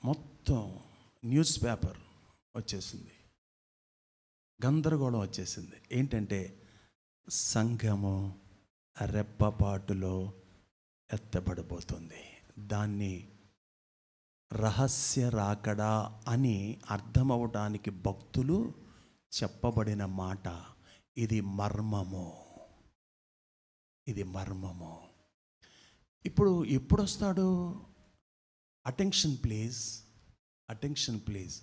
మొత్తం news paper వచ్చేసింది, గందరగోళం వచ్చేసింది. ఏంటంటే సంఘము రెప్పపాటులో ఎత్తబడిపోతుంది. దాన్ని రహస్య రాకడా అని అర్థమవడానికి భక్తులు చెప్పబడిన మాట. ఇది మర్మము, ఇది మర్మము. ఇప్పుడు ఎప్పుడు వస్తాడు? Attention please, attention please.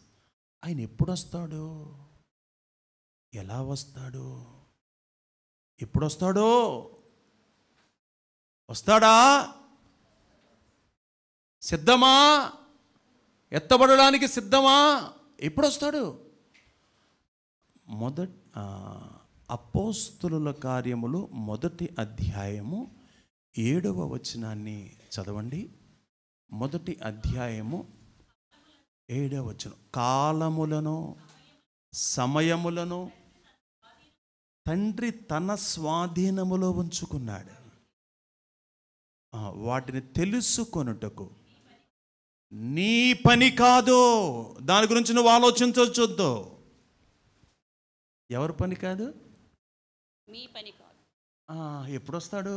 ఆయన ఎప్పుడు వస్తాడు? ఎలా వస్తాడు? ఎప్పుడు వస్తాడో? వస్తాడా? సిద్ధమా? ఎత్తబడడానికి సిద్ధమా? ఎప్పుడు వస్తాడు? అపోస్తలుల కార్యములు 1వ అధ్యాయము 7వ వచనాన్ని చదవండి. 1వ అధ్యాయము 7వ వచనం. కాలములను సమయములను తండ్రి తన స్వాధీనములో ఉంచుకున్నాడు, వాటిని తెలుసుకొనుటకు నీ పని కాదు. దాని గురించి నువ్వు ఆలోచించవద్దు. ఎవరి పని కాదు? మీ పని కాదు. ఎప్పుడు వస్తాడు?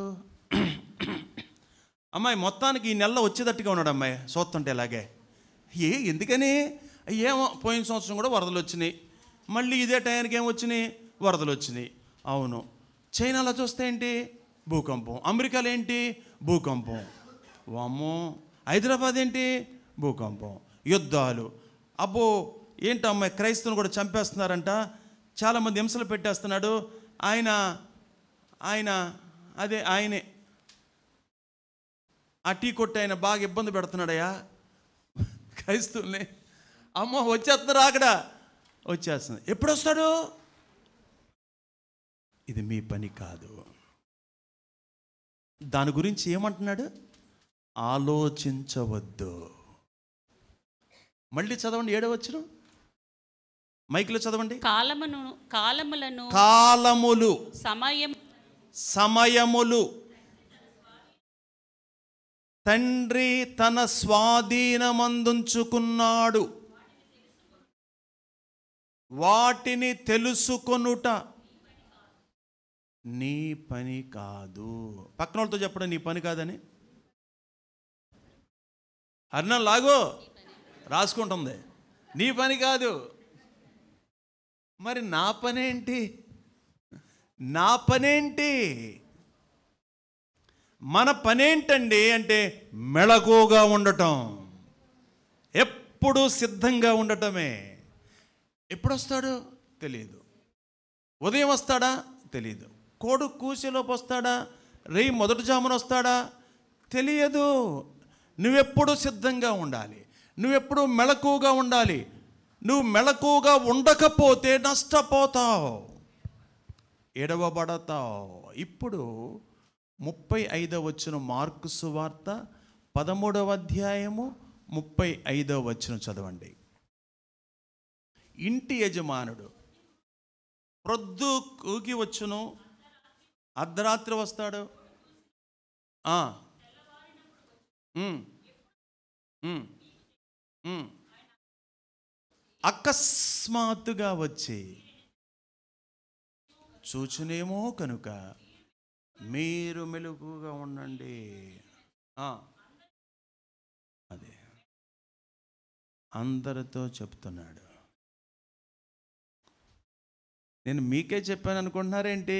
అమ్మాయి మొత్తానికి ఈ నెలలో వచ్చేటట్టుగా ఉన్నాడు. అమ్మాయి చూస్తుంటే ఇలాగే. ఎందుకని? ఏమో పోయిన సంవత్సరం కూడా వరదలు వచ్చినాయి, మళ్ళీ ఇదే టైంకి ఏమొచ్చినాయి? వరదలు వచ్చినాయి. అవును, చైనాలో చూస్తే ఏంటి? భూకంపం. అమెరికాలో ఏంటి? భూకంపం. వామ్మో, హైదరాబాద్ ఏంటి? భూకంపం. యుద్ధాలు. అబ్బో ఏంటి అమ్మాయి, క్రైస్తవుని కూడా చంపేస్తున్నారంట, చాలామంది హింసలు పెట్టేస్తున్నాడు. ఆయనే ఆ టీ కొట్టి ఆయన బాగా ఇబ్బంది పెడుతున్నాడయ్యా క్రైస్తవుల్ని. అమ్మో వచ్చేస్తున్నారు, అక్కడ వచ్చేస్తుంది. ఎప్పుడు వస్తాడు? ఇది మీ పని కాదు. దాని గురించి ఏమంటున్నాడు? ఆలోచించవద్దు. మళ్ళీ చదవండి 7వ వచనం, మైక్లో చదవండి. కాలములు సమయములు తండ్రి తన స్వాధీనమందుంచుకున్నాడు, వాటిని తెలుసుకొనుట నీ పని కాదు. పక్కన వాళ్ళతో చెప్పడం నీ పని కాదని. అర్ణం లాగో రాసుకుంటుంది, నీ పని కాదు. మరి నా పనేంటి? నా పనేంటి? మన పనేంటండి అంటే మెళకువగా ఉండటం, ఎప్పుడు సిద్ధంగా ఉండటమే. ఎప్పుడు వస్తాడు తెలియదు. ఉదయం వస్తాడా తెలియదు. కోడు కూసేలోపు వస్తాడా? రేయి మొదటి జామున వస్తాడా? తెలియదు. నువ్వెప్పుడు సిద్ధంగా ఉండాలి, నువ్వెప్పుడు మెళకువగా ఉండాలి. నువ్వు మెళకువగా ఉండకపోతే నష్టపోతావు, ఎడవబడతావు. ఇప్పుడు 35వ వచనం, మార్కు సువార్త 13వ అధ్యాయము 35వ వచనం చదవండి. ఇంటి యజమానుడు ప్రొద్దు కూకి వచ్చును, అర్ధరాత్రి వస్తాడు. అకస్మాత్తుగా వచ్చి చూచునేమో కనుక మీరు మెలకుగా ఉండండి. అదే అందరితో చెప్తున్నాడు. నేను మీకే చెప్పాను అనుకుంటున్నారేంటి?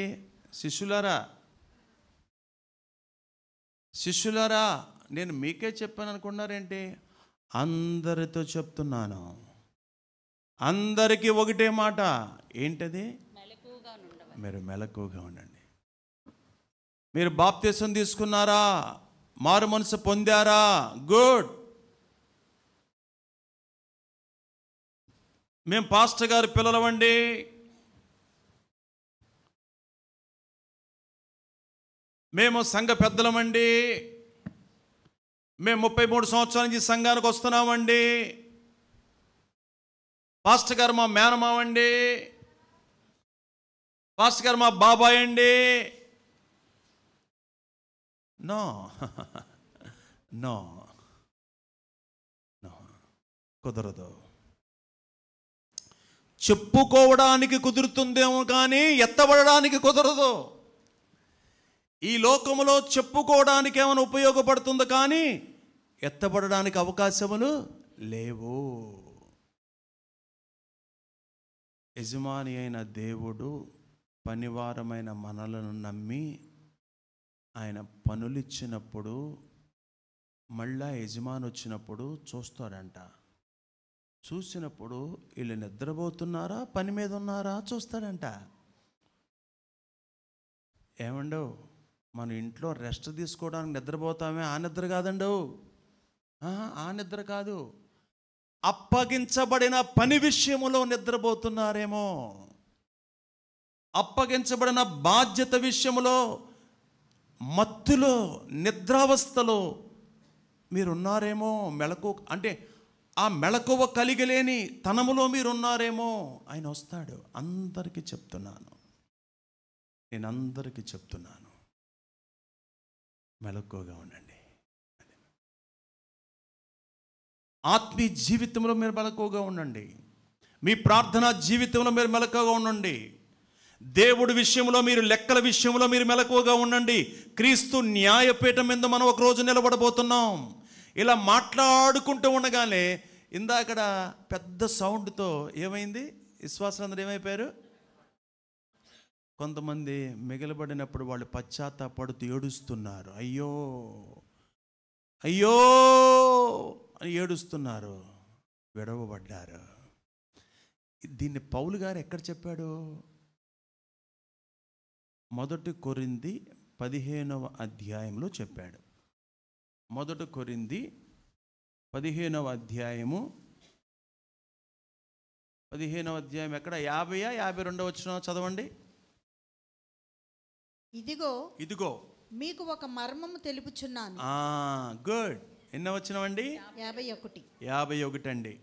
శిష్యులారా నేను మీకే చెప్పాను అనుకుంటున్నారేంటి? అందరితో చెప్తున్నాను. అందరికీ ఒకటే మాట, ఏంటది? మీరు మెలకువగా ఉండండి. మీరు బాప్తిసం తీసుకున్నారా? మారు మనసు పొందారా? గుడ్. మేము పాస్టర్ గారి పిల్లలవండి, మేము సంఘ పెద్దలమండి, మేము 33 సంవత్సరాల నుంచి సంఘానికి వస్తున్నామండి, పాస్టర్ గారు మా మేనమావండి, పాస్టర్ గారు మా బాబాయ్ అండి. No no no. కుదరదు. చెప్పుకోవడానికి కుదురుతుందేమో కానీ ఎత్తబడడానికి కుదరదు. ఈ లోకములో చెప్పుకోవడానికి ఏమైనా ఉపయోగపడుతుంది కానీ ఎత్తబడడానికి అవకాశములు లేవు. యజమాని అయిన దేవుడు పనివారమైన మనలను నమ్మి ఆయన పనులిచ్చినప్పుడు మళ్ళా యజమాని వచ్చినప్పుడు చూస్తాడంట. చూసినప్పుడు వీళ్ళు నిద్రపోతున్నారా పని మీద ఉన్నారా చూస్తాడంట. ఏమండో మన ఇంట్లో రెస్ట్ తీసుకోవడానికి నిద్రపోతామే, ఆ నిద్ర కాదండో, ఆ నిద్ర కాదు. అప్పగించబడిన పని విషయములో నిద్రపోతున్నారేమో, అప్పగించబడిన బాధ్యత విషయములో మత్తులో నిద్రావస్థలో మీరున్నారేమో. మెళకు అంటే ఆ మెళకువ కలిగలేని తనములో మీరున్నారేమో. ఆయన వస్తాడు. అందరికీ చెప్తున్నాను, నేను అందరికీ చెప్తున్నాను, మెళకువగా ఉండండి. ఆత్మీయ జీవితంలో మీరు మెళకువగా ఉండండి. మీ ప్రార్థనా జీవితంలో మీరు మెళకువగా ఉండండి. దేవుడి విషయంలో మీరు, లెక్కల విషయంలో మీరు మెళకువగా ఉండండి. క్రీస్తు న్యాయపీఠం మీద మనం ఒకరోజు నిలబడబోతున్నాం. ఇలా మాట్లాడుకుంటూ ఉండగానే ఇందాకడ పెద్ద సౌండ్తో ఏమైంది? విశ్వాసులందరూ ఏమైపోయారు? కొంతమంది మిగిలిపడినప్పుడు వాళ్ళు పశ్చాత్తాపడుతూ ఏడుస్తున్నారు. అయ్యో అయ్యో అని ఏడుస్తున్నారు, విడవబడ్డారు. దీన్ని పౌలు గారు ఎక్కడ చెప్పాడు? 1 కొరింథీ 15వ అధ్యాయంలో చెప్పాడు. 1 కొరింథీ 15వ అధ్యాయము 15వ అధ్యాయం ఎక్కడ? 50-52 వచనం చదవండి. ఇదిగో మీకు ఒక మర్మము తెలుపుచున్నాను. గుడ్. ఎన్నో వచనమండి? 51 అండి.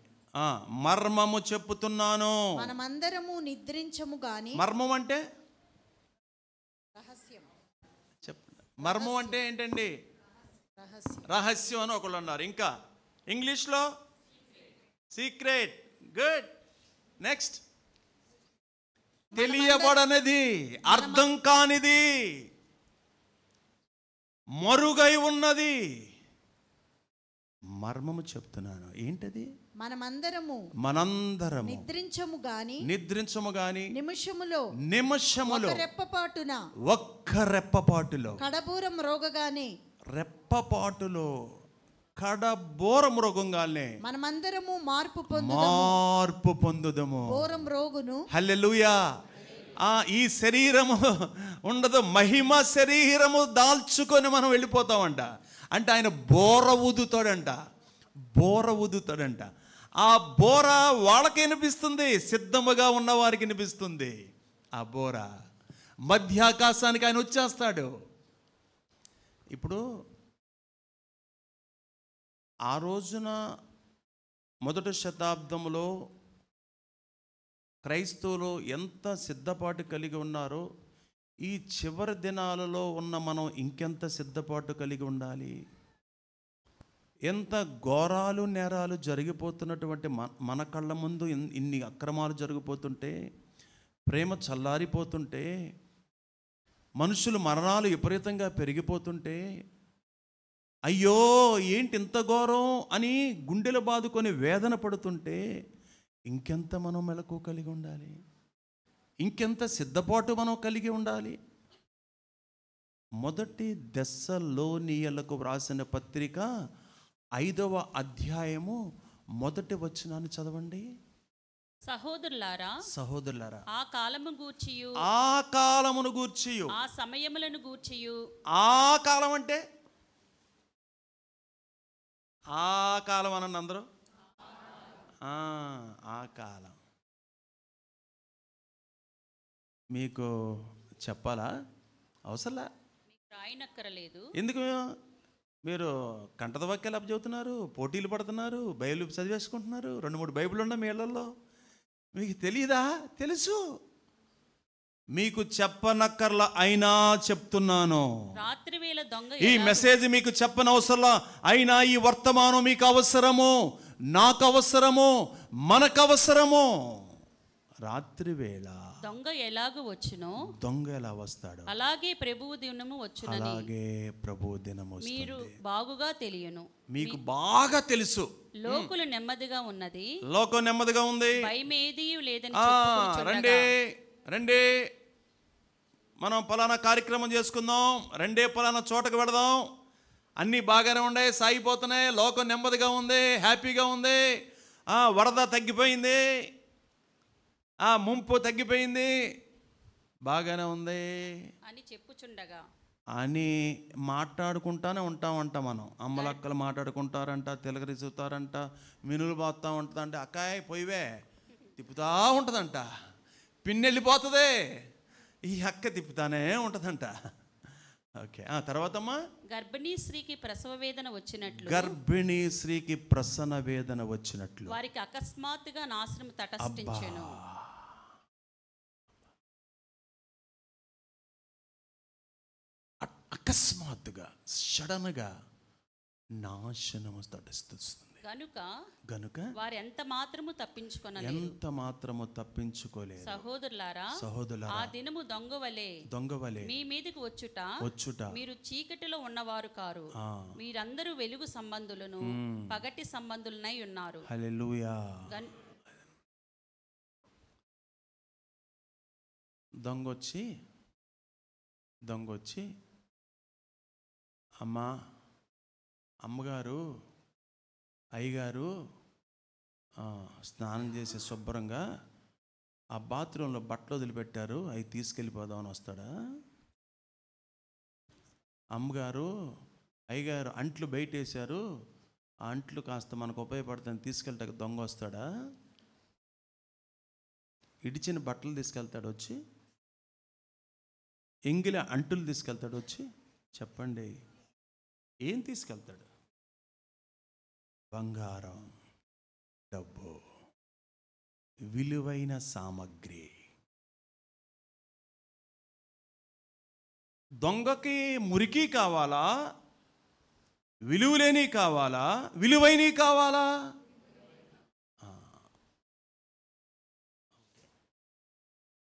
మర్మము చెప్పుతున్నాను. మనమందరము నిద్రించము గాని. మర్మం అంటే రహస్యం. మర్మం అంటే ఏంటండి? రహస్యం అని ఒకళ్ళు అన్నారు. ఇంకా ఇంగ్లీష్లో సీక్రెట్. గుడ్. నెక్స్ట్, తెలియబడనిది, అర్థం కానిది, మరుగై ఉన్నది. మర్మము చెప్తున్నాను. ఏంటది? మనందరము నిద్రించము గాని నిమిషములో ఒక్క రెప్పపాటులో కడబూరం రోగగానే కడబోరం రోగంగానే మనమందరము మార్పు పొందుదము. బోరం రోగును. హల్లెలూయా. ఈ శరీరము ఉండదు, మహిమ శరీరము దాల్చుకొని మనం వెళ్ళిపోతామంట. అంటే ఆయన బోర ఊదుతాడంట. ఆ బోర వాళ్ళకి వినిపిస్తుంది, సిద్ధముగా ఉన్న వారికి వినిపిస్తుంది. ఆ బోర మధ్యాకాశానికి ఆయన వచ్చేస్తాడు. ఇప్పుడు ఆ రోజున 1వ శతాబ్దంలో క్రైస్తవులు ఎంత సిద్ధపాటు కలిగి ఉన్నారో, ఈ చివరి దినాలలో ఉన్న మనం ఇంకెంత సిద్ధపాటు కలిగి ఉండాలి. ఎంత ఘోరాలు నేరాలు జరిగిపోతున్నటువంటి మన కళ్ళ ముందు ఇన్ని అక్రమాలు జరిగిపోతుంటే, ప్రేమ చల్లారిపోతుంటే, మనుషులు మరణాలు విపరీతంగా పెరిగిపోతుంటే, అయ్యో ఏంటి ఇంత ఘోరం అని గుండెలు బాదుకొని వేదన పడుతుంటే ఇంకెంత మనం మెలకు కలిగి ఉండాలి, ఇంకెంత సిద్ధపాటు మనం కలిగి ఉండాలి. 1 దెస్సలోనియులకు వ్రాసిన పత్రిక 5వ అధ్యాయము 1వ వచనాన్ని చదవండి. సహోదరులారా ఆ కాలమును గూర్చియు ఆ సమయములను గూర్చియు. ఆ కాలం అంటే ఆ కాలం అనండి అందరూ. ఆ కాలం మీకు చెప్పాలా? అవసరంలా, రాయనక్కరలేదు. ఎందుకు? మీరు కంటద వాక్యాలు చెబుతున్నారు, పోటీలు పడుతున్నారు, బైబిల్ చదివేసుకుంటున్నారు. 2-3 బైబిల్ ఉన్నాయి మీ ఇళ్లలో. మీకు తెలియదా? తెలుసు. మీకు చెప్పనక్కర్లా, అయినా చెప్తున్నాను. రాత్రివేళ దొంగ ఈ మెసేజ్ మీకు చెప్పనవసరంలా, అయినా ఈ వర్తమానం మీకు అవసరము. నాకు అవసరము, మనకు అవసరము. రాత్రి వేళ దొంగ ఎలాగూ వచ్చునో దొంగ ఎలా వస్తాడు, అలాగే ప్రభువు దినము వచ్చునని అలాగే ప్రభు దినము మీరు వస్తుంది. బాగుగా తెలియను. మీకు బాగా తెలుసు లోకులు నెమ్మదిగా ఉన్నది, లోకం నెమ్మదిగా ఉంది. భయమేదీ లేదని రండి చెప్పుకొనుచుండగా రండి, మనం పలానా కార్యక్రమం చేసుకుందాం, పలానా చోటకు పెడదాం, అన్నీ బాగానే ఉన్నాయి, సాగిపోతున్నాయి, లోకం నెమ్మదిగా ఉంది, హ్యాపీగా ఉంది, వరద తగ్గిపోయింది, ముంపు తగ్గిపోయింది, బాగానే ఉంది అని చెప్పుచుండగా అని మాట్లాడుకుంటానే ఉంటామంట. మనం అమ్మలక్కలు మాట్లాడుకుంటారంట, తిలకరిస్తారంట, మినులు పోతూ ఉంటుందంట, అక్కాయ్ పోయివే తిప్పుతూ ఉంటుందంట, పిన్ని వెళ్ళిపోతుంది, ఈ అక్క తిప్పుతానే ఉంటుందంట. ఓకే, తర్వాతమ్మా గర్భిణీ స్త్రీకి ప్రసవ వేదన వచ్చినట్లు, గర్భిణీ స్త్రీకి ప్రసవ వేదన వచ్చినట్లు వారికి అకస్మాత్తుగా నాశనం తటస్థించెను. అకస్మాత్తుగా సడన్గా నాశనము తటస్థిస్తుంది. గనుక వారు ఎంత మాత్రము తప్పించుకొనలేరు. ఎంత మాత్రము తప్పించుకోలేరు. సహోదరులారా, ఆ దినము దొంగవలే మీ మీదకి వచ్చుట మీరు చీకటిలో ఉన్నవారు కారు, మీరందరూ వెలుగు సంబంధులను పగటి సంబంధులనై ఉన్నారు. హల్లెలూయా. దొంగొచ్చి అమ్మగారు, అయ్యగారు స్నానం చేసి శుభ్రంగా ఆ బాత్రూంలో బట్టలు వదిలిపెట్టారు, అవి తీసుకెళ్ళిపోదామని వస్తాడా? అమ్మగారు, అయ్యగారు అంట్లు బయట వేశారు, ఆ అంట్లు కాస్త మనకు ఉపయోగపడుతుంది తీసుకెళ్ళటానికి దొంగ వస్తాడా? ఇడిచిన బట్టలు తీసుకెళ్తాడు వచ్చి, ఎంగిలి అంటులు తీసుకెళ్తాడు వచ్చి, చెప్పండి ఏం తీసుకెళ్తాడు? బంగారం, డబ్బు, విలువైన సామగ్రి. దొంగకి మురికి కావాలా, విలువలేని కావాలా, విలువైనవి కావాలా?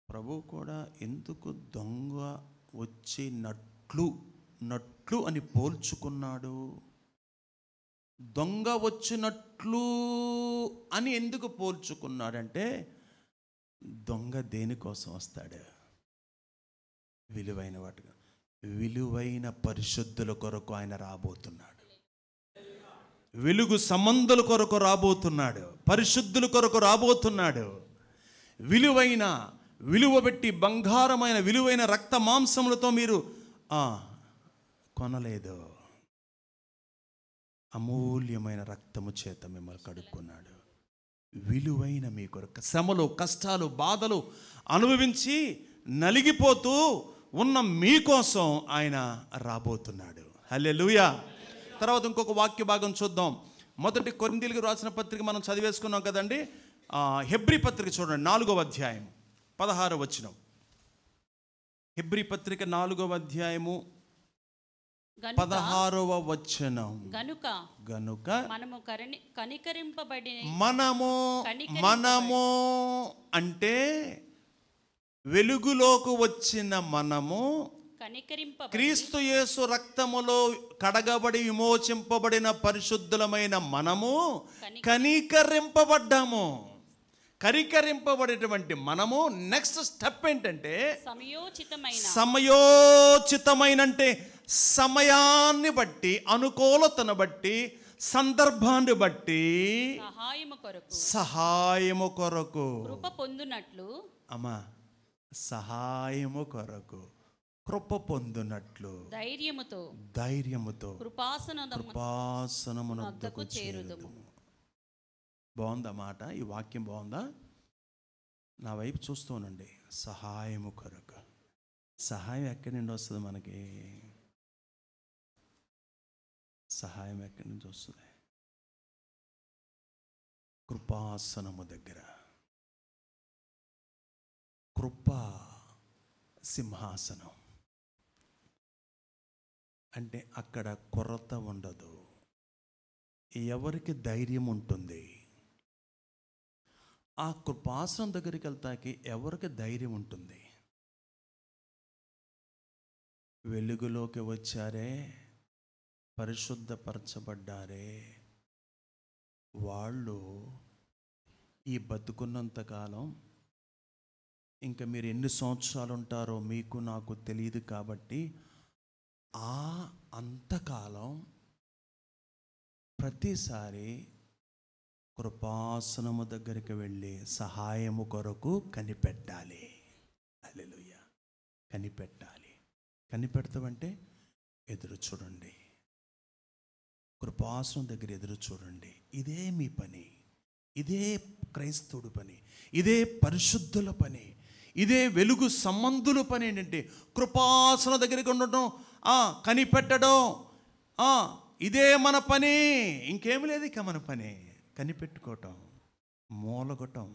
ప్రభు కూడా ఎందుకు దొంగ వచ్చినట్లు అని పోల్చుకున్నాడు? దొంగ వచ్చినట్లు అని ఎందుకు పోల్చుకున్నాడంటే, దొంగ దేనికోసం వస్తాడు? విలువైన వాటిగా, విలువైన పరిశుద్ధుల కొరకు ఆయన రాబోతున్నాడు. వెలుగు సంబంధుల కొరకు రాబోతున్నాడు, పరిశుద్ధుల కొరకు రాబోతున్నాడు. విలువ పెట్టి బంగారమైన విలువైన రక్త మాంసములతో మీరు కొనలేదు, అమూల్యమైన రక్తము చేత మిమ్మల్ని కడుక్కున్నాడు. విలువైన మీ కొరకు శ్రమలు, కష్టాలు, బాధలు అనుభవించి నలిగిపోతూ ఉన్న మీకోసం ఆయన రాబోతున్నాడు. హల్లెలూయా. తర్వాత ఇంకొక వాక్య భాగం చూద్దాం. మొదటి కొరింథీయులకు రాసిన పత్రిక మనం చదివేసుకున్నాం కదండి. హెబ్రీ పత్రిక చూడండి, 4వ అధ్యాయం 16వ వచనం. హెబ్రీ పత్రిక 4వ అధ్యాయము 16వ వచనం. గనుక మనము అంటే వెలుగులోకి వచ్చిన మనము క్రీస్తు యేసు రక్తములో కడగబడి విమోచింపబడిన పరిశుద్ధులమైన మనము కనికరింపబడ్డాము. కనికరింపబడేటువంటి మనము నెక్స్ట్ స్టెప్ ఏంటంటే, సమయోచితమైన అంటే సమయాన్ని బట్టి, అనుకూలతను బట్టి, సందర్భాన్ని బట్టి సహాయము కొరకు కృప పొందునట్లు, అమ్మా సహాయము కొరకు కృప పొందునట్లు ధైర్యముతో కృపాసనమునొద్దకు చేరుదుము. బాగుందా మాట? ఈ వాక్యం బాగుందా? నా వైపు చూస్తూనండి. సహాయము కొరకు. సహాయం ఎక్కడి నుండి వస్తుంది మనకి? సహాయం ఎక్కడి నుంచి వస్తుంది? కృపాసనము దగ్గర. కృపా సింహాసనం అంటే అక్కడ కొరత ఉండదు, ఎవరికి ధైర్యం ఉంటుంది? ఆ కృపాసనం దగ్గరికి వెళ్తాకి ఎవరికి ధైర్యం ఉంటుంది? వెలుగులోకి వచ్చారే, పరిశుద్ధపరచబడ్డారే, వాళ్ళు ఈ బతుకున్నంతకాలం, ఇంకా మీరు ఎన్ని సంవత్సరాలు ఉంటారో మీకు నాకు తెలియదు కాబట్టి, ఆ అంతకాలం ప్రతిసారి కృపాసనము దగ్గరికి వెళ్ళి సహాయము కొరకు కనిపెట్టాలి. హల్లెలూయా. కనిపెట్టాలి. కనిపెడతామంటే ఎదురు చూడండి. కృపాసనం దగ్గర ఎదురు చూడండి. ఇదే మీ పని, ఇదే క్రైస్తవుడి పని, ఇదే పరిశుద్ధుల పని, ఇదే వెలుగు సంబంధుల పని. ఏంటంటే కృపాసనం దగ్గరికి ఉండటం, కనిపెట్టడం, ఇదే మన పని. ఇంకేమి లేదు ఇక మన పని. కనిపెట్టుకోవటం, మూలగొట్టం,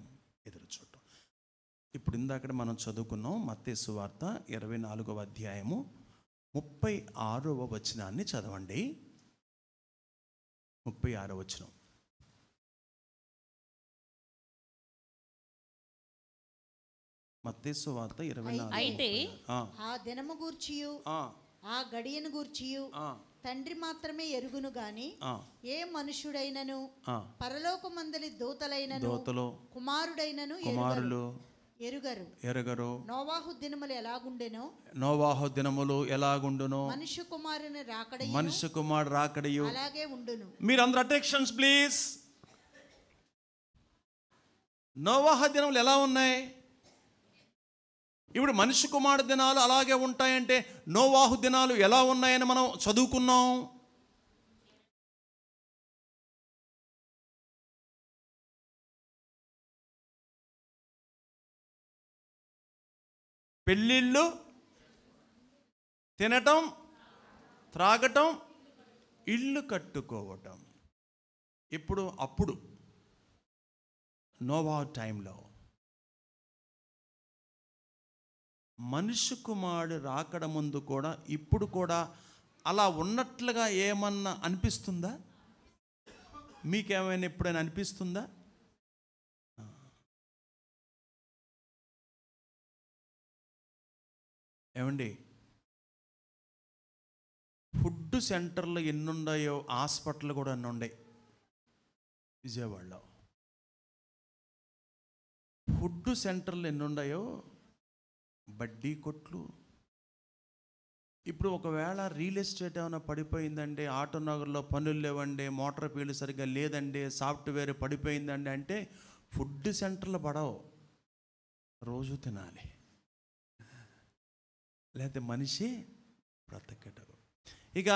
ఎదురు చూడటం. ఇప్పుడు ఇందాక మనం చదువుకున్నాం మత్తయి సువార్త 24వ అధ్యాయము 36వ వచనాన్ని చదవండి. 36వ వచనం. మత్తయి సువార్త 24. అయితే ఆ దినము గూర్చియు ఆ గడియను గూర్చియు తండ్రి మాత్రమే ఎరుగును గాని ఏ మనుష్యుడైనను పరలోకమందలి దూతలైనను కుమారుడైనను ఎరుగరు. నోవాహు దినములు ఎలాగుండెనో మనుష్య కుమారుని రాకడయు అలాగే ఉండును. మీరందరూ అటెన్షన్స్ ప్లీజ్. నోవాహు దినములు ఎలా ఉన్నాయి? ఇప్పుడు మనిషి కుమారుడు దినాలు అలాగే ఉంటాయంటే నోవాహు దినాలు ఎలా ఉన్నాయని మనం చదువుకున్నాం. పెళ్ళిళ్ళు, తినటం, త్రాగటం, ఇల్లు కట్టుకోవటం. అప్పుడు నోవాహు టైంలో మనుష్య కుమారుడు రాకడ ముందు కూడా ఇప్పుడు కూడా అలా ఉన్నట్లుగా ఏమన్నా అనిపిస్తుందా? మీకేమైనా ఎప్పుడైనా అనిపిస్తుందా? ఏమండి, ఫుడ్ సెంటర్లు ఎన్నున్నాయో హాస్పిటల్ కూడా అన్నీ ఉన్నాయి విజయవాడలో. ఫుడ్ సెంటర్లు ఎన్నున్నాయో, బడ్డీ కొట్లు. ఇప్పుడు ఒకవేళ రియల్ ఎస్టేట్ ఏమైనా పడిపోయిందండి, ఆటో నగర్లో పనులు లేవండి, మోటార్ ఫీల్డ్ సరిగ్గా లేదండి, సాఫ్ట్వేర్ పడిపోయిందండి అంటే ఫుడ్ సెంటర్లు పడవు. రోజు తినాలి, లేకపోతే మనిషి బ్రతకడు. ఇక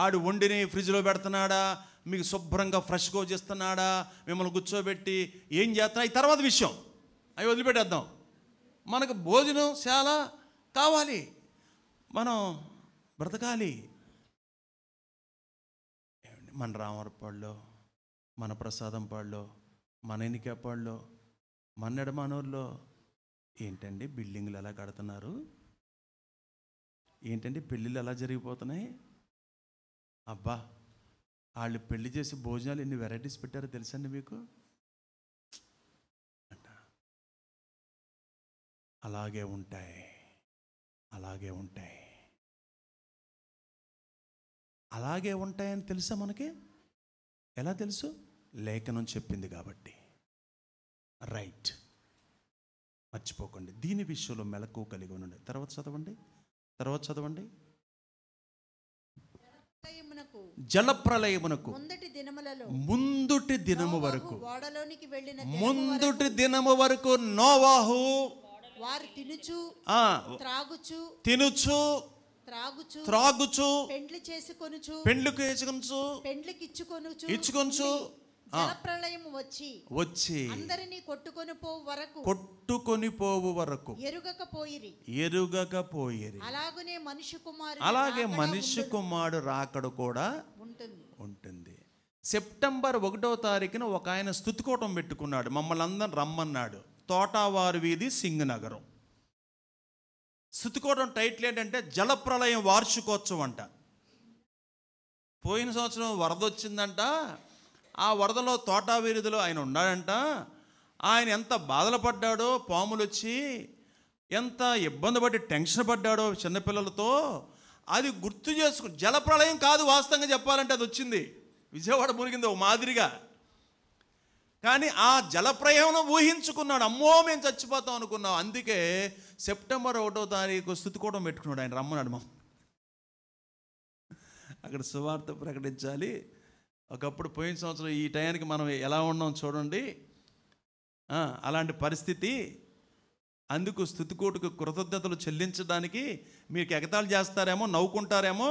ఆడు వండిని ఫ్రిడ్జ్లో పెడుతున్నాడా, మీకు శుభ్రంగా ఫ్రెష్గా చేస్తున్నాడా, మిమ్మల్ని కూర్చోబెట్టి ఏం చేస్తున్నా ఈ తర్వాత విషయం, అవి వదిలిపెట్టేద్దాం. మనకు భోజనం చాలా కావాలి, మనం బ్రతకాలి. మన రామవరపాడులో, మన ప్రసాదం పాడులో, మన ఎన్నికేపాడులో, మన ఎడమానూరులో ఏంటండి బిల్డింగ్లు ఎలా కడుతున్నారు, ఏంటండి పెళ్ళిళ్ళు ఎలా జరిగిపోతున్నాయి. అబ్బా, వాళ్ళు పెళ్లి చేసి భోజనాలు ఎన్ని వెరైటీస్ పెట్టారో తెలుసండి మీకు. అలాగే ఉంటాయి, అలాగే ఉంటాయి, అలాగే ఉంటాయని తెలుసా మనకి? ఎలా తెలుసు? లేఖనం చెప్పింది కాబట్టి. రైట్, మర్చిపోకండి. దీని విషయంలో మెలకువ కలిగి ఉండండి. తర్వాత చదవండి. జలప్రలయమునకు ముందుటి దినము వరకు నోవాహు వారు త్రాగుచు ఇచ్చుకొనుచు జలప్రళయం వచ్చి అందరినీ కొట్టుకొని పోవు వరకు ఎరుగకపోయిరి. అలాగే మనిషి కుమారుడు రాకడ కూడా ఉంటుంది. సెప్టెంబర్ 1వ తారీఖున ఒక ఆయన స్తుతికోటం పెట్టుకున్నాడు, మమ్మల్ని అందరం రమ్మన్నాడు. తోటావారి వీధి, సింగనగరం. స్తుతికోటం టైటిల్ ఏంటంటే జలప్రలయం వార్షికోత్సవం అంట. పోయిన సంవత్సరం వరద వచ్చిందంట. ఆ వరదలో తోటా వీరిదిలో ఆయన ఉన్నాడంట. ఆయన ఎంత బాధలు పడ్డాడో, పాములు వచ్చి ఎంత ఇబ్బంది పడి టెన్షన్ పడ్డాడో చిన్నపిల్లలతో, అది గుర్తు చేసుకుని, జలప్రళయం కాదు వాస్తవంగా చెప్పాలంటే అది వచ్చింది, విజయవాడ మునిగింది ఓ మాదిరిగా. కానీ ఆ జలప్రయాణం ఊహించుకున్నాడు. అమ్మో మేము చచ్చిపోతాం అనుకున్నాం. అందుకే సెప్టెంబర్ 1వ తారీఖు స్తుతికోవడం పెట్టుకున్నాడు. ఆయన రమ్మన్నాడు. అక్కడ సువార్త ప్రకటించాలి. ఒకప్పుడు పోయిన సంవత్సరం ఈ టయానికి మనం ఎలా ఉన్నాం చూడండి, అలాంటి పరిస్థితి. అందుకు స్తుతికోటుకు కృతజ్ఞతలు చెల్లించడానికి మీకు ఎగతాళి చేస్తారేమో, నవ్వుకుంటారేమో,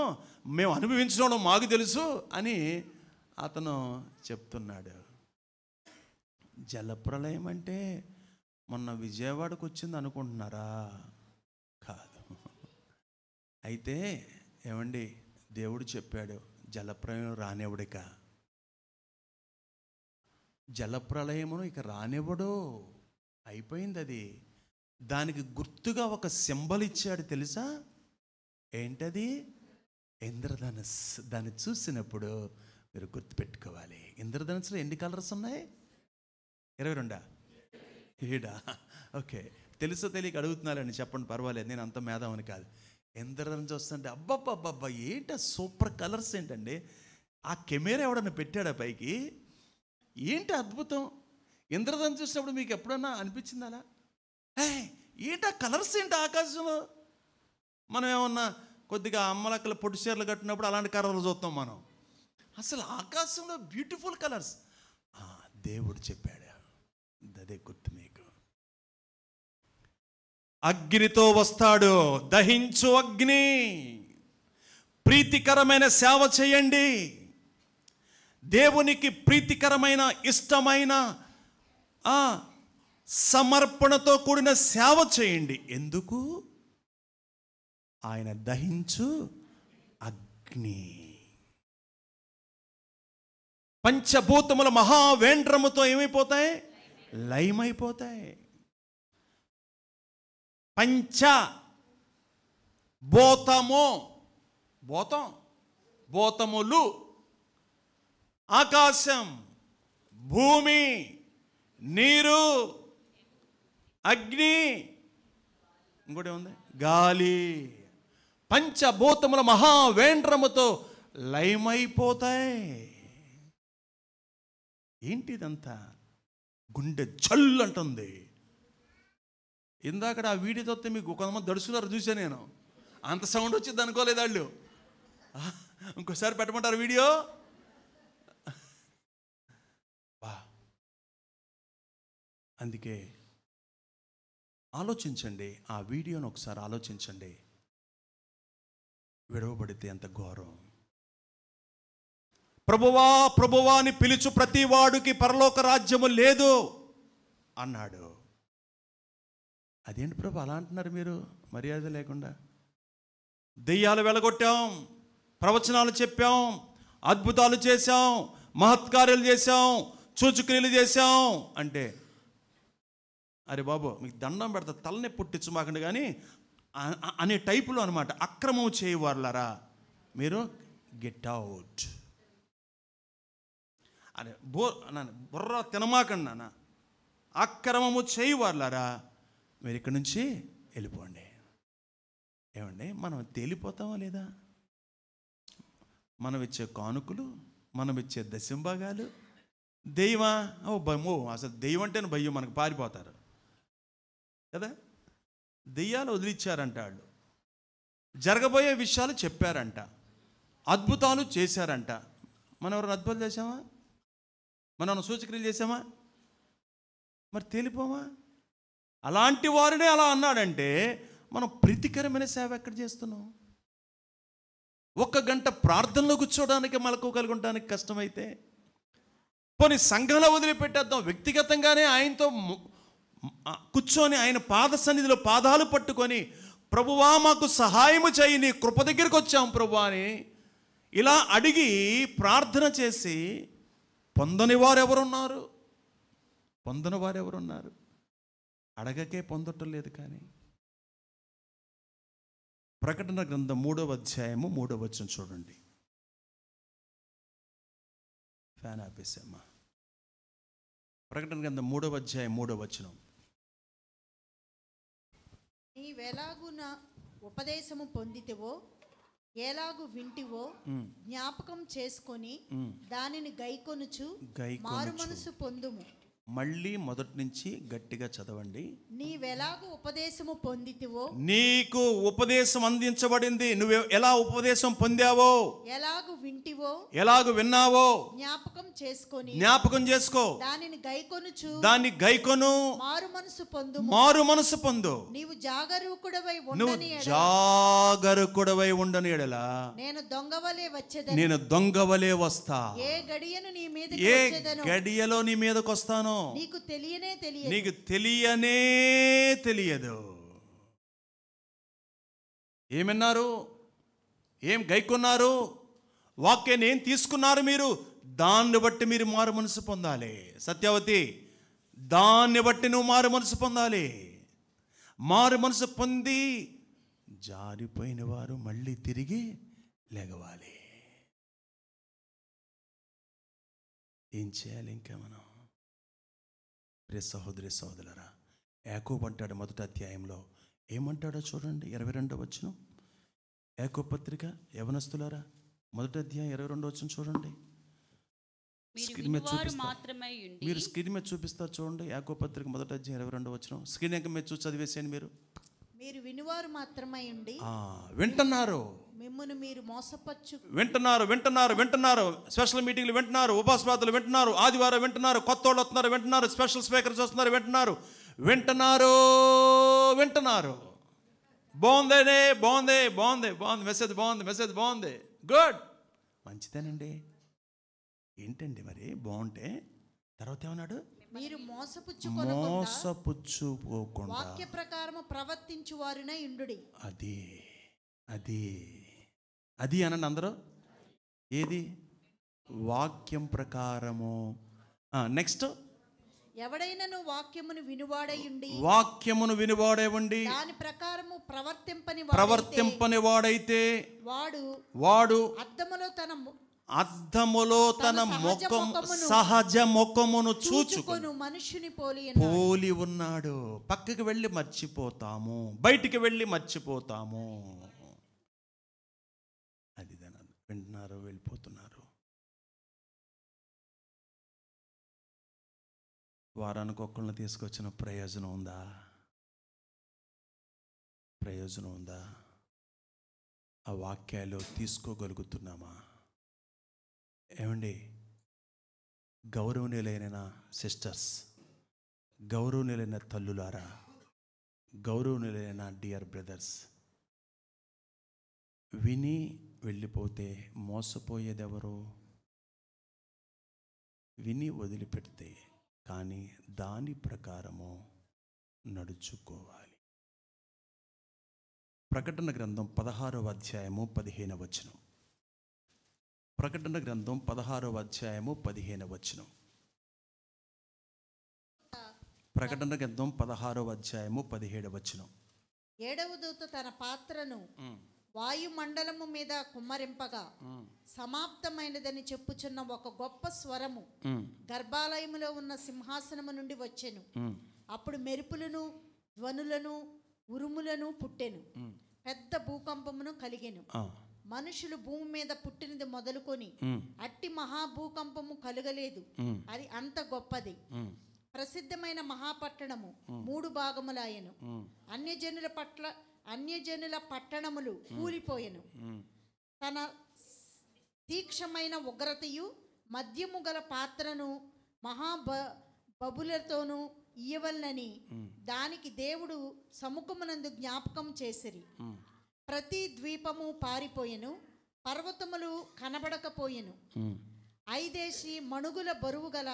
మేము అనుభవించడం మాకు తెలుసు అని అతను చెప్తున్నాడు. జలప్రళయం అంటే మొన్న విజయవాడకు వచ్చింది అనుకుంటున్నారా? కాదు. అయితే ఏమండి, దేవుడు చెప్పాడు జలప్రళయం రానివ్వడిక, జలప్రళయమును ఇక రానివ్వడు, అయిపోయింది అది. దానికి గుర్తుగా ఒక సింబల్ ఇచ్చాడు తెలుసా? ఏంటది? ఇంద్రధనుస్సు. దాన్ని చూసినప్పుడు మీరు గుర్తుపెట్టుకోవాలి. ఇంద్రధనుస్సులో ఎన్ని కలర్స్ ఉన్నాయి? 22 7 ఓకే, తెలుసో తెలియక అడుగుతున్నారండి, చెప్పండి, పర్వాలేదు, నేను అంత మేధావని కాదు. ఇంద్రధనుస్సు వస్తుంటే అబ్బబ్బబ్బబ్బా ఏంటి సూపర్ కలర్స్ ఏంటండి. ఆ కెమెరా ఎవడన్నా పెట్టాడా పైకి? ఏంటి అద్భుతం. ఇంద్రధనుస్సు చూసినప్పుడు మీకు ఎప్పుడన్నా అనిపించింది అలా? ఏంటి ఆ కలర్స్ ఏంటి ఆకాశంలో? మనం ఏమన్నా కొద్దిగా అమ్మలక్కల పొట్టు చీరలు కట్టినప్పుడు అలాంటి కలర్లు చూస్తాం మనం. అసలు ఆకాశంలో బ్యూటిఫుల్ కలర్స్. దేవుడు చెప్పాడు, అదే గుర్తు మీకు. అగ్నితో వస్తాడు, దహించు అగ్ని. ప్రీతికరమైన సేవ చేయండి, దేవునికి ప్రీతికరమైన ఇష్టమైన సమర్పణతో కూడిన సేవ చేయండి. ఎందుకు? ఆయన దహించు అగ్ని. పంచభూతముల మహావేంద్రముతో ఏమైపోతాయి? లయమైపోతాయి. పంచ భూతము, భూతములు, ఆకాశం, భూమి, నీరు, అగ్ని, ఇంకోటి ఉంది గాలి. పంచభూతముల మహావేంద్రముతో లయమైపోతాయి. ఏంటిదంతా? గుండె జల్లు అంటుంది. ఇందాక ఆ వీడియో చూస్తే మీకు కొంతమంది దడుచున్నారు చూసా నేను. అంత సౌండ్ వచ్చింది అనుకోలేదు వాళ్ళు. ఇంకోసారి పెట్టమంటారు వీడియో? అందుకే ఆలోచించండి, ఆ వీడియోను ఒకసారి ఆలోచించండి. విడవబడితే ఎంత ఘోరం. ప్రభువా ప్రభువా అని పిలుచు ప్రతి వాడికి పరలోక రాజ్యము లేదు అన్నాడు. అదేంటి ప్రభు అలా అంటున్నారు మీరు మర్యాద లేకుండా? దెయ్యాలు వెలగొట్టాం, ప్రవచనాలు చెప్పాం, అద్భుతాలు చేశాం, మహత్కార్యాలు చేశాం, సూచక్రియలు చేశాం అంటే, అరే బాబు మీకు దండం పెడతా, తలనే పుట్టించు మాకండి కానీ అనే టైపులో అనమాట. అక్రమం చేయవారులారా మీరు, గెట్ అవుట్ అరే బుర్ర తినమాకండి నాన్న. అక్రమము చేయవారులారా మీరు ఇక్కడి నుంచి వెళ్ళిపోండి. ఏమండి, మనం తేలిపోతామా లేదా? మనం ఇచ్చే కానుకలు, మనం ఇచ్చే దశంభాగాలు దెయ్యమా? భయమో, అసలు దెయ్యం అంటేనే భయం, మనకు పారిపోతారు కదా. దెయ్యాలు వదిలిచ్చారంట వాళ్ళు, జరగబోయే విషయాలు చెప్పారంట, అద్భుతాలు చేశారంట. మనం ఎవరైనా అద్భుతాలు చేసామా? మనం సూచక్రియలు చేసామా? మరి తేలిపోమా? అలాంటి వారినే అలా అన్నాడంటే మనం ప్రీతికరమైన సేవ ఎక్కడ చేస్తున్నాం? 1 గంట ప్రార్థనలో కూర్చోడానికి మలకోగలుగుంటానికి కష్టమైతే పోనీ సంఘంలో వదిలిపెట్టేద్దాం. వ్యక్తిగతంగానే ఆయనతో కూర్చొని ఆయన పాద సన్నిధిలో పాదాలు పట్టుకొని, ప్రభువా మాకు సహాయము చేయి, నీ కృప దగ్గరికి వచ్చాం ప్రభువా అని ఇలా అడిగి ప్రార్థన చేసి పొందని వారెవరున్నారు? పొందని వారెవరున్నారు? అడగకే పొందటం లేదు. కానీ ప్రకటన గ్రంథం 3వ అధ్యాయము 3వ వచనం చూడండి. ఫ్యాన్ ఆపేసామ్మా. ప్రకటన గ్రంథం 3వ అధ్యాయం 3వ వచనం. నీవెలాగున ఉపదేశము పొందితివో, ఎలాగు వింటివో జ్ఞాపకం చేసుకొని దానిని గైకొనుచు మారు మనసు పొందుము. మళ్ళీ మొదటి నుంచి గట్టిగా చదవండి. నీవెలాగు ఉపదేశము పొందితివో, నీకు ఉపదేశం అందించబడింది, నువ్వు ఎలా ఉపదేశం పొందావో, ఎలాగు వింటివో, ఎలాగు విన్నావో జ్ఞాపకం చేసుకో, దాన్ని గైకొను మారు మనసు పొందు. నీవు జాగరూకుడవై ఉండని ఎడలా నేను దొంగవలే వస్తా. ఏ గడియలో నీ మీదకి వస్తాను, నీకు తెలియనే తెలియదు. ఏమన్నారు? ఏం గైకొన్నారు? వాక్యాన్ని ఏం తీసుకున్నారు మీరు? దాన్ని బట్టి మీరు మారు మనసు పొందాలి. సత్యవతి, దాన్ని బట్టి నువ్వు మారు మనసు పొందాలి. మారు మనసు పొంది జారిపోయిన వారు మళ్ళీ తిరిగి లెగవాలి. ఏం చేయాలి ఇంకా మనం? ప్రియ సహోదరి సహోదరులారా, యాకోబు అంటాడు మొదటి అధ్యాయంలో, ఏమంటాడో చూడండి. 22వ వచనం, యాకోబు పత్రిక యవనస్తులారా మొదటి అధ్యాయం 22వ వచనం చూడండి. మీరు స్క్రీన్ మీద చూపిస్తారు చూడండి. యాకోబు పత్రిక మొదటి అధ్యాయం 22వ వచనం స్క్రీన్ మీద చూసి చదివేసేయండి. మీరు వినువారు మాత్రమై ఉండి వింటున్నారు, మిమ్మును మీరు మోసపచ్చు. వింటున్నారు. స్పెషల్ మీటింగ్లు వింటున్నారు, ఉపవాస ప్రార్థనలు వింటున్నారు, ఆదివారం వింటున్నారు, కొత్త వాళ్ళు వస్తున్నారు వింటున్నారు, స్పెషల్ స్పీకర్స్ వస్తున్నారు వింటున్నారు. బాగుంది. మెసేజ్ బాగుంది. గుడ్, మంచిదేనండి. ఏంటండి మరి బాగుంటే తర్వాత ఏమన్నాడు? మీరు మోసపుచ్చుకోకుండా వాక్య ప్రకారము ప్రవర్తించు వారినై ఉండుడి. అది అనండి అందరూ. ఏది? వాక్యం ప్రకారము. నెక్స్ట్, ఎవడైనను వాక్యమును వినువాడై ఉండి దాని ప్రకారము ప్రవర్తింపని వాడైతే వాడు అద్దములో తన సహజ ముఖమును చూచుకొని మనుషుని పోలి ఉన్నాడు. పక్కకి వెళ్ళి మర్చిపోతాము, బయటికి వెళ్ళి మర్చిపోతాము. అది వింటున్నారు, వెళ్ళిపోతున్నారు. వారానికి ఒక్కళ్ళని తీసుకొచ్చిన ప్రయోజనం ఉందా? ఆ వాక్యాలు తీసుకోగలుగుతున్నామా? ఏమండి, గౌరవనీయులైన సిస్టర్స్, గౌరవనీయులైన తల్లులారా, గౌరవనీయులైన డియర్ బ్రదర్స్, విని వెళ్ళిపోతే మోసపోయేదెవరు? విని వదిలిపెడితే, కానీ దాని ప్రకారము నడుచుకోవాలి. ప్రకటన గ్రంథం 16వ అధ్యాయము 15వ వచనం. ప్రకటన గ్రంథం 16వ అధ్యాయము 15వ వచనం. ప్రకటన గ్రంథం 16వ అధ్యాయము 17వ వచనం. 7వ దూత తన పాత్రను వాయుమండలము మీద కుమ్మరింపగా సమాప్తమైనదని చెప్పుచున్న ఒక గొప్ప స్వరము గర్భాలయములో ఉన్న సింహాసనము నుండి వచ్చెను. అప్పుడు మెరుపులను, ధ్వనులను, ఉరుములను పుట్టెను. పెద్ద భూకంపమును కలిగెను. మనుషులు భూమి మీద పుట్టినది మొదలుకొని అట్టి మహాభూకంపము కలుగలేదు. అది అంత గొప్పది. ప్రసిద్ధమైన మహాపట్టణము 3 భాగములాయెను. అన్యజనుల పట్టణములు కూలిపోయెను. తన తీక్షమైన ఉగ్రతయు మద్యము గల పాత్రను మహాబబులతోనూ ఇయ్యవలనని దానికి దేవుడు సముఖమునందు జ్ఞాపకం చేసిరి. ప్రతి ద్వీపము పారిపోయెను, పర్వతములు కనబడకపోయెను. 5 మణుగుల బరువు గల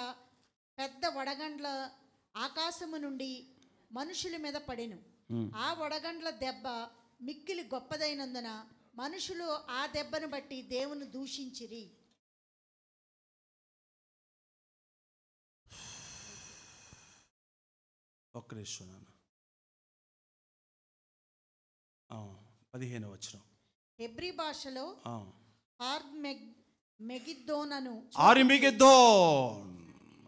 పెద్ద వడగండ్ల ఆకాశము నుండి మనుషుల మీద పడెను. ఆ వడగండ్ల దెబ్బ మిక్కిలి గొప్పదైనందున మనుషులు ఆ దెబ్బను బట్టి దేవుని దూషించిరి. ఒక్క నిమిషం 15వ వచనం. హెబ్రీ భాషలో మెగిద్దోనను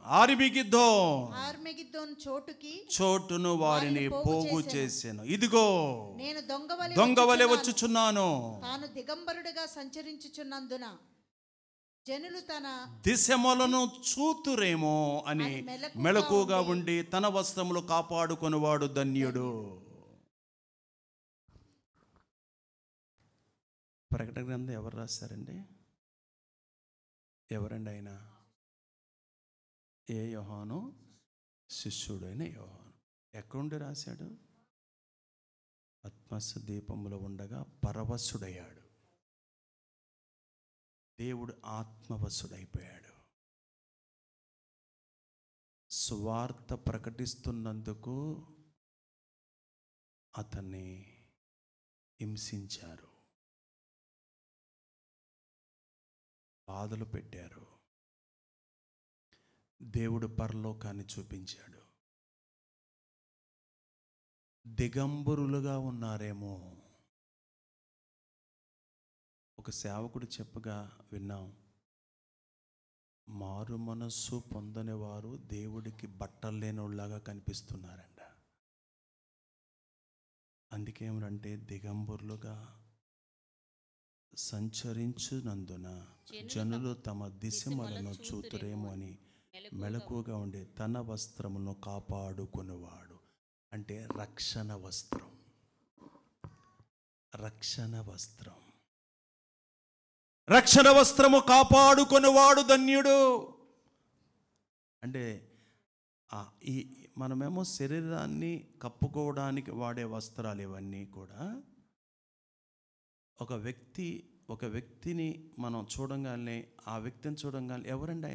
ఆర్మిగిద్దోన్ చోటును వారిని పోగు చేసాను. ఇదిగో నేను దొంగవలె వచ్చుచున్నాను. తాను దిగంబరుడిగా సంచరించుచున్నందున జనులు తన దిశములను చూతురేమో అని మెలకుగా ఉండి తన వస్త్రములు కాపాడుకొనివాడు ధన్యుడు. ప్రకటన గ్రంథం ఎవరు రాశారండి? ఎవరండి ఆయన? ఏ యోహాను? శిష్యుడైన యోహాను. ఎక్కడుండి రాశాడు? పద్మస దీపములో ఉండగా పరవశుడయ్యాడు. దేవుడు ఆత్మవశుడైపోయాడు. సువార్త ప్రకటిస్తున్నందుకు అతన్ని హింసించారు, బాధలు పెట్టారు. దేవుడు పరలోకాన్ని చూపించాడు. దిగంబరులుగా ఉన్నారేమో. ఒక సేవకుడు చెప్పగా విన్నాం, మారు మనస్సు పొందని వారు దేవుడికి బట్టలు లేనిలాగా కనిపిస్తున్నారంట. అందుకేమంటే దిగంబరులుగా సంచరించునందున జనులు తమ దిశమలను చూతురేమో అని మెలకుగా ఉండి తన వస్త్రములను కాపాడుకునేవాడు. అంటే రక్షణ వస్త్రం. రక్షణ వస్త్రము కాపాడుకునేవాడు ధన్యుడు. అంటే ఈ మనమేమో శరీరాన్ని కప్పుకోవడానికి వాడే వస్త్రాలు ఇవన్నీ కూడా ఒక వ్యక్తిని మనం చూడంగానే, ఆ వ్యక్తిని చూడంగానే ఎవరండి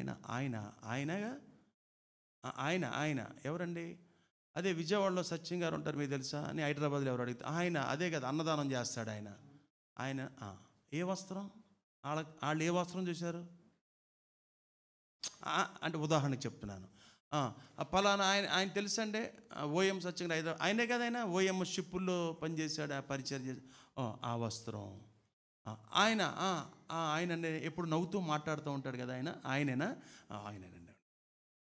ఆయన ఎవరండి? అదే విజయవాడలో సత్యం గారు ఉంటారు, మీకు తెలుసా అని హైదరాబాద్లో ఎవరు అడిగితే ఆయన అదే కదా అన్నదానం చేస్తాడు ఆయన ఏ వస్త్రం? వాళ్ళు ఏ వస్త్రం చూశారు అంటే ఉదాహరణకి చెప్తున్నాను. పలానా ఆయన తెలుసండి, ఓఎం సత్యం హైదరాబాద్ ఆయనే కదా, ఆయన ఓఎం షిప్పుల్లో పనిచేశాడు, పరిచయం చేసి ఆ వస్త్రం ఆయన ఎప్పుడు నవ్వుతూ మాట్లాడుతూ ఉంటాడు కదా, ఆయనేనా? ఆయనేనండి.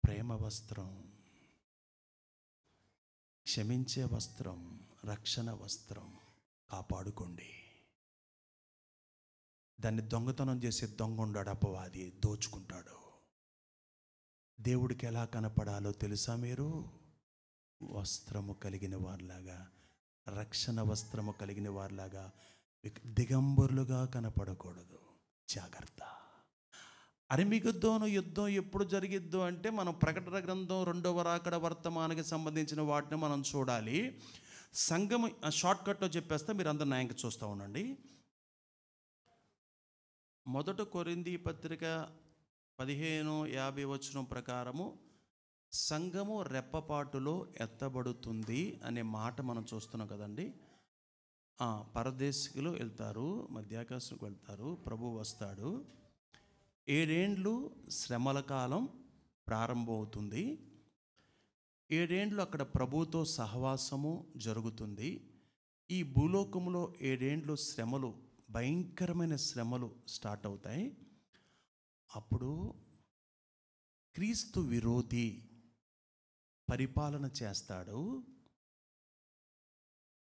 ప్రేమ వస్త్రం, క్షమించే వస్త్రం, రక్షణ వస్త్రం. కాపాడుకోండి. దాన్ని దొంగతనం చేసే దొంగ ఉండాడు, అపవాది దోచుకుంటాడు. దేవుడికి ఎలా కనపడాలో తెలుసా మీరు? వస్త్రము కలిగిన వారిలాగా, రక్షణ వస్త్రము కలిగిన వారిలాగా, దిగంబరులుగా కనపడకూడదు. జాగ్రత్త. అరిమిగద్దోను యుద్ధం ఎప్పుడు జరిగిద్దో అంటే మనం ప్రకటన గ్రంథం 2వ రాకడ వర్తమానానికి సంబంధించిన వాటిని మనం చూడాలి. సంఘం షార్ట్కట్లో చెప్పేస్తే మీరు అందరు న్యాయంగా చూస్తూ ఉండండి. 1 కొరింథీ పత్రిక 15:50 ప్రకారము సంఘము రెప్పపాటులో ఎత్తబడుతుంది అనే మాట మనం చూస్తున్నాం కదండి. పరదేశికులు వెళ్తారు, మధ్యాకాశంకి వెళ్తారు, ప్రభు వస్తాడు. 7 ఏండ్లు శ్రమల కాలం ప్రారంభమవుతుంది. 7 ఏండ్లు అక్కడ ప్రభుతో సహవాసము జరుగుతుంది. ఈ భూలోకంలో 7 ఏండ్లు శ్రమలు, భయంకరమైన శ్రమలు స్టార్ట్ అవుతాయి. అప్పుడు క్రీస్తు విరోధి పరిపాలన చేస్తాడు.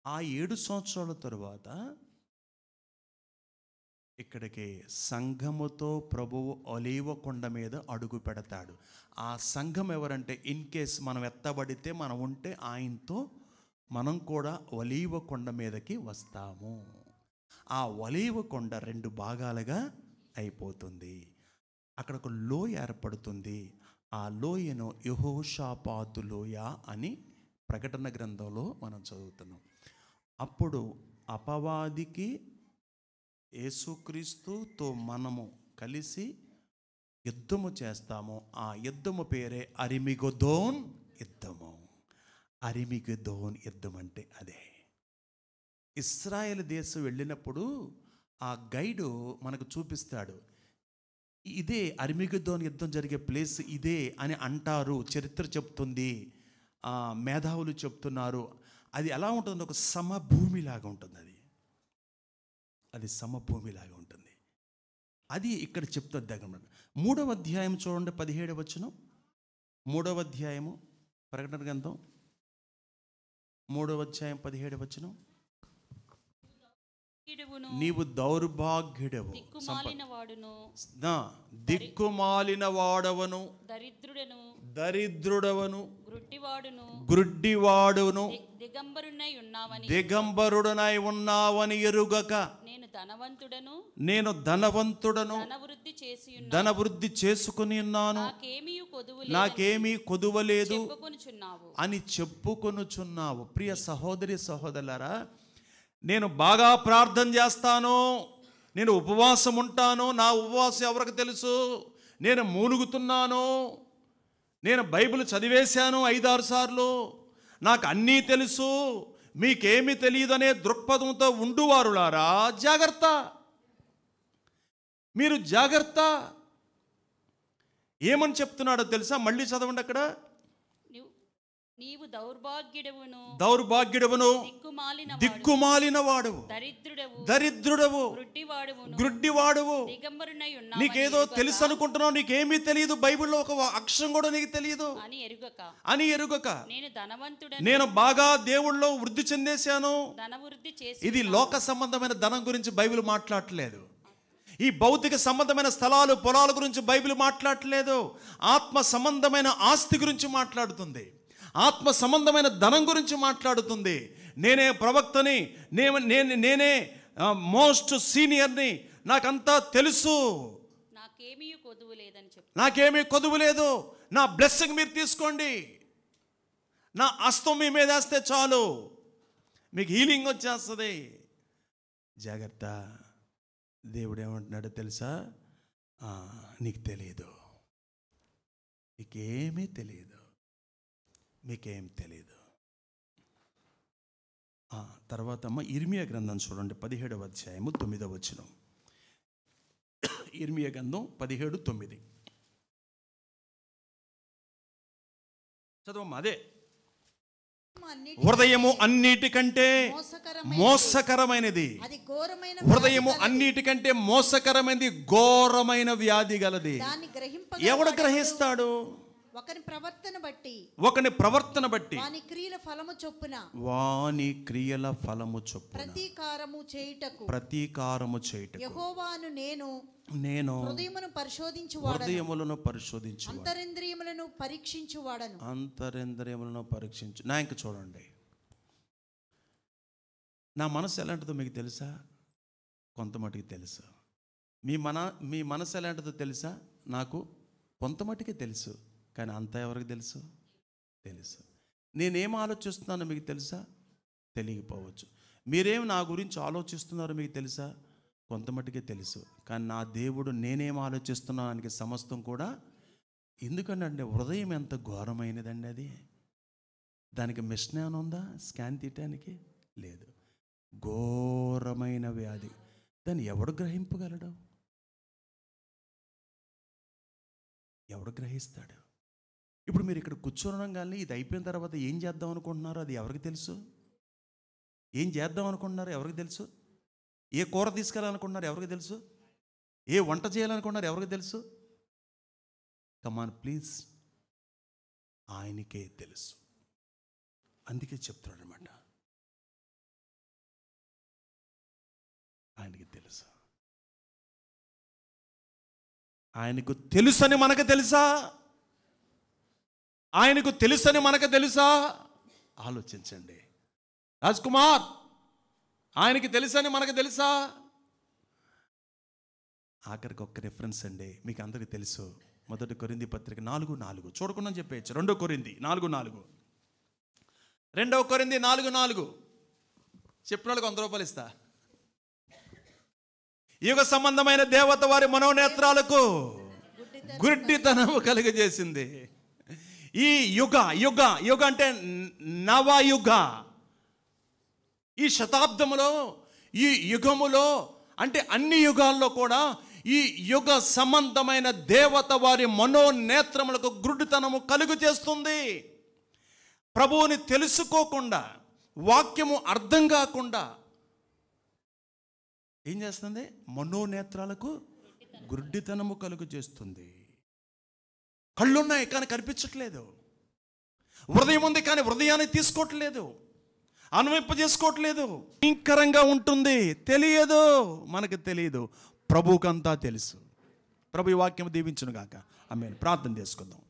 ఆ 7 సంవత్సరాల తరువాత ఇక్కడికి సంఘముతో ప్రభువు ఒలీవ కొండ మీద అడుగు పెడతాడు. ఆ సంఘం ఎవరంటే, ఇన్ కేస్ మనం ఎత్తబడితే మనం ఉంటే ఆయనతో మనం కూడా ఒలీవ కొండ మీదకి వస్తాము. ఆ ఒలీవ కొండ 2 భాగాలుగా అయిపోతుంది. అక్కడ ఒక లోయ ఏర్పడుతుంది. ఆ లోయను యెహోషాపాతు లోయ అని ప్రకటన గ్రంథంలో మనం చదువుతున్నాం. అప్పుడు అపవాదికి యేసుక్రీస్తుతో మనము కలిసి యుద్ధము చేస్తాము. ఆ యుద్ధము పేరే అరిమిగద్దోన్ యుద్ధము. అరిమిగద్దోన్ యుద్ధం అంటే అదే. ఇశ్రాయేల్ దేశం వెళ్ళినప్పుడు ఆ గైడు మనకు చూపిస్తాడు, ఇదే అరిమిగద్దోన్ యుద్ధం జరిగే ప్లేస్ ఇదే అని అంటారు. చరిత్ర చెప్తుంది, మేధావులు చెప్తున్నారు. అది ఎలా ఉంటుంది? ఒక సమభూమిలాగా ఉంటుంది. అది సమభూమిలాగా ఉంటుంది. అది ఇక్కడ చెప్తుంది దగ్గర. 3వ అధ్యాయం చూడండి, 17వ వచనం. 3వ అధ్యాయము ప్రకటన గ్రంథం 3వ అధ్యాయం 17వ వచనం. నీవు దౌర్భాగ్యుడవు, దిక్కుమాలిన వాడవను, దరిద్రుడవను, గ్రుడ్డివాడును, దిగంబరుడనై ఉన్నావని ఎరుగక నేను ధనవంతుడను, ధనవృద్ధి చేసుకుని ఉన్నాను, నాకేమీ కొదువలేదు అని చెప్పుకొనుచున్నావు. ప్రియ సహోదరి సహోదరులారా, నేను బాగా ప్రార్థన చేస్తాను, నేను ఉపవాసం ఉంటాను, నా ఉపవాసం ఎవరికి తెలుసు, నేను మూలుగుతున్నాను, నేను బైబిల్ చదివేశాను 5-6 సార్లు, నాకు అన్నీ తెలుసు, మీకేమీ తెలియదనే దృక్పథంతో ఉండువారులారా జాగ్రత్త, మీరు జాగ్రత్త. ఏమని చెప్తున్నాడో తెలుసా? మళ్ళీ చదవండి అక్కడ. నీవు దౌర్భాగ్యుడవును, దిక్కుమాలిన వాడవు, దరిద్రుడవు, గ్రుడ్డివాడవు. నీకేదో తెలుసు అనుకుంటున్నావు, నీకేమీ తెలియదు, బైబిల్లో ఒక అక్షరం కూడా నీకు తెలియదు అని ఎరుగక నేను బాగా దేవుళ్ళో వృద్ధి చెందేశాను. ఇది లోక సంబంధమైన ధనం గురించి బైబిల్ మాట్లాడట్లేదు. ఈ భౌతిక సంబంధమైన స్థలాలు పొలాల గురించి బైబిల్ మాట్లాడట్లేదు. ఆత్మ సంబంధమైన ఆస్తి గురించి మాట్లాడుతుంది, ఆత్మ సంబంధమైన ధనం గురించి మాట్లాడుతుంది. నేనే ప్రవక్తని, నేనే మోస్ట్ సీనియర్ని, నాకంతా తెలుసు, నాకేమీ కొదువు లేదు, నా బ్లెస్సింగ్ మీరు తీసుకోండి, నా హస్తం మీ మీద వేస్తే చాలు, మీకు హీలింగ్ వచ్చేస్తుంది. జాగ్రత్త. దేవుడు ఏమంటున్నాడో తెలుసా? నీకు తెలియదు, నీకేమీ తెలియదు, మీకేం తెలియదు. తర్వాత ఇర్మియా గ్రంథం చూడండి, 17వ అధ్యాయము 9వ వచనం. ఇర్మియా గ్రంథం 17:9 చదవమ్మా. అదే, హృదయము అన్నిటికంటే మోసకరమైనది, హృదయము అన్నిటికంటే మోసకరమైనది, ఘోరమైన వ్యాధి గలది. ఎవడు గ్రహిస్తాడు? ఒకని ప్రవర్తన బట్టి వాని క్రియల ఫలము చొప్పున ప్రతీకారము చేయుటకు యెహోవాను నేను హృదయములను పరిశోధించు అంతరింద్రియములను పరీక్షించు. నా ఇంక చూడండి, నా మనసు ఎలాంటిదో మీకు తెలుసా? కొంతమటుకు తెలుసు. మీ మనసు ఎలాంటిదో తెలుసా? నాకు కొంతమటుకే తెలుసు, కానీ అంతా ఎవరికి తెలుసు? తెలుసు. నేనేం ఆలోచిస్తున్నానో మీకు తెలుసా? తెలియకపోవచ్చు. మీరేం నా గురించి ఆలోచిస్తున్నారో మీకు తెలుసా? కొంతమట్టుకే తెలుసు. కానీ నా దేవుడు నేనేం ఆలోచిస్తున్నానికి సమస్తం కూడా. ఎందుకంటే హృదయం ఎంత ఘోరమైనదండి అది. దానికి మిషన్ ఏమైనా ఉందా స్కాన్ తీయటానికి? లేదు. ఘోరమైన వ్యాధి. దాన్ని ఎవడు గ్రహింపగలడు? ఎవడు గ్రహిస్తాడు? ఇప్పుడు మీరు ఇక్కడ కూర్చోవడం కానీ ఇది అయిపోయిన తర్వాత ఏం చేద్దాం అనుకుంటున్నారో అది ఎవరికి తెలుసు? ఏం చేద్దాం అనుకుంటున్నారో ఎవరికి తెలుసు? ఏ కూర తీసుకెళ్ళాలనుకుంటున్నారు ఎవరికి తెలుసు? ఏ వంట చేయాలనుకుంటున్నారు ఎవరికి తెలుసు? కమాన్ ప్లీజ్, ఆయనకే తెలుసు. అందుకే చెప్తున్నాడు అనమాట, ఆయనకి తెలుసు. ఆయనకు తెలుసని మనకు తెలుసా? ఆయనకు తెలుసని మనకు తెలుసా? ఆలోచించండి రాజ్ కుమార్, ఆయనకి తెలుసని మనకు తెలుసా? ఆఖరికి ఒక్క రిఫరెన్స్ అండి, మీకు అందరికీ తెలుసు. 1 కొరింథీ పత్రిక 4:4 చూడకుండా చెప్పేయచ్చు. 2 కొరింథీ 4:4 2 కొరింథీ 4:4 చెప్పిన వాళ్ళకి 100 రూపాయలు ఇస్తా. యుగ సంబంధమైన దేవత వారి మనోనేత్రాలకు గుడ్డితనము కలుగజేసింది. ఈ యుగ యుగ యుగ అంటే నవయుగ, ఈ శతాబ్దములో, ఈ యుగములో అంటే అన్ని యుగాల్లో కూడా ఈ యుగ సంబంధమైన దేవత వారి మనోనేత్రములకు గుడ్డితనము కలుగు చేస్తుంది. ప్రభువుని తెలుసుకోకుండా, వాక్యము అర్థం కాకుండా ఏం చేస్తుంది? మనోనేత్రాలకు గుడ్డితనము కలుగు చేస్తుంది. కళ్ళున్నాయి కానీ కనిపించట్లేదు, హృదయం ఉంది కానీ హృదయాన్ని తీసుకోవట్లేదు, అనుభవింపజేసుకోవట్లేదు. భయంకరంగా ఉంటుంది, తెలియదు, మనకు తెలియదు, ప్రభువుకంతా తెలుసు. ప్రభు ఈ వాక్యం దీవించును గాక. ఆమేన్. ప్రార్థన చేసుకుందాం.